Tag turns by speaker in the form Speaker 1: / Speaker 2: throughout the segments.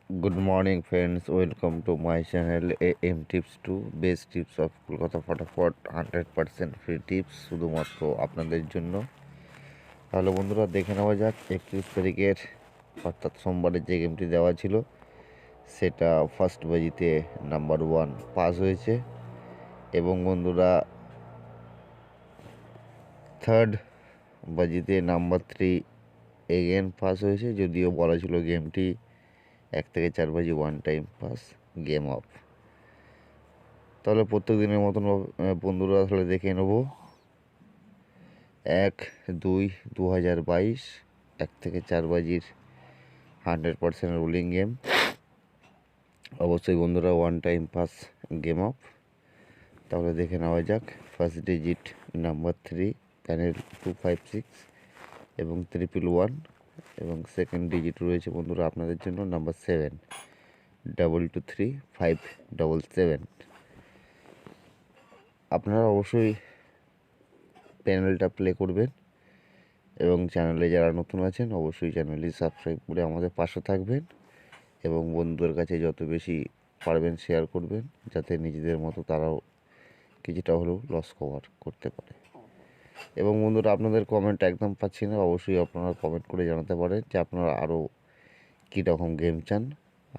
Speaker 1: Good morning, friends. Welcome to my channel AM Tips 2 Best Tips of Kolkata Fatafat 100% free tips শুধুমাত্র আপনাদের জন্য। তাহলে বন্ধুরা দেখে নেওয়া যাক 31 তারিখের অর্থাৎ সোমবারের যে গেমটি দেওয়া ছিল সেটা ফার্স্ট বাজিতে নাম্বার 1 পাস হয়েছে এবং বন্ধুরা থার্ড বাজিতে নাম্বার 3 এগেন পাস হয়েছে, যদিও বলা ছিল গেমটি 1 থেকে 4 বাজি one time pass game of. তাহলে প্রত্যেক দিনের মতন বন্ধুরা আসলে দেখে নেব 1-2-2022 1 থেকে 4 বাজির 100% রুলিং গেম, অবশ্যই বন্ধুরা one time pass game of. তাহলে দেখে নেওয়া যাক। ফার্স্ট ডিজিট নাম্বার 3 প্যানেল 256 এবং 111 এবং সেকেন্ড ডিজিট রয়েছে বন্ধুরা আপনাদের জন্য নাম্বার 7 223-577। আপনারা অবশ্যই প্যানেলটা প্লে করবেন এবং চ্যানেলে যারা নতুন আছেন অবশ্যই চ্যানেলটি সাবস্ক্রাইব করে আমাদের পাশে থাকবেন এবং বন্ধুদের কাছে যত বেশি পারবেন শেয়ার করবেন, যাতে নিজেদের মতো তারাও কিছুটা হলেও লস কভার করতে পারে। এবং বন্ধুরা আপনাদের কমেন্ট একদম পাচ্ছি না, অবশ্যই আপনারা কমেন্ট করে জানাতে পারেন যে আপনারা আরও কীরকম গেম চান।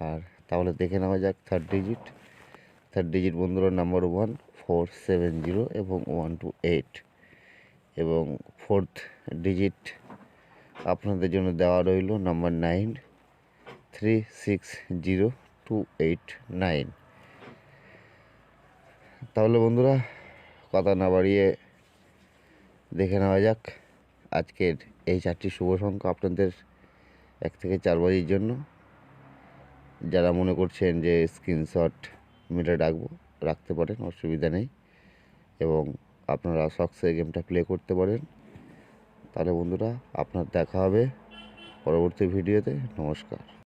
Speaker 1: আর তাহলে দেখে নেওয়া যাক থার্ড ডিজিট বন্ধুরা নাম্বার 1 470 এবং 128 এবং ফোর্থ ডিজিট আপনাদের জন্য দেওয়া রইল নাম্বার 9 360289। তাহলে বন্ধুরা কথা না বাড়িয়ে দেখে নেওয়া যাক আজকের এই 4টি শুভ সংখ্যা আপনাদের 1 থেকে 4 বাজির জন্য। যারা মনে করছেন যে স্ক্রিনশট মিলে রাখতে পারেন, অসুবিধা নেই এবং আপনারা শখসে গেমটা প্লে করতে পারেন। তাহলে বন্ধুরা আপনার দেখা হবে পরবর্তী ভিডিওতে। নমস্কার।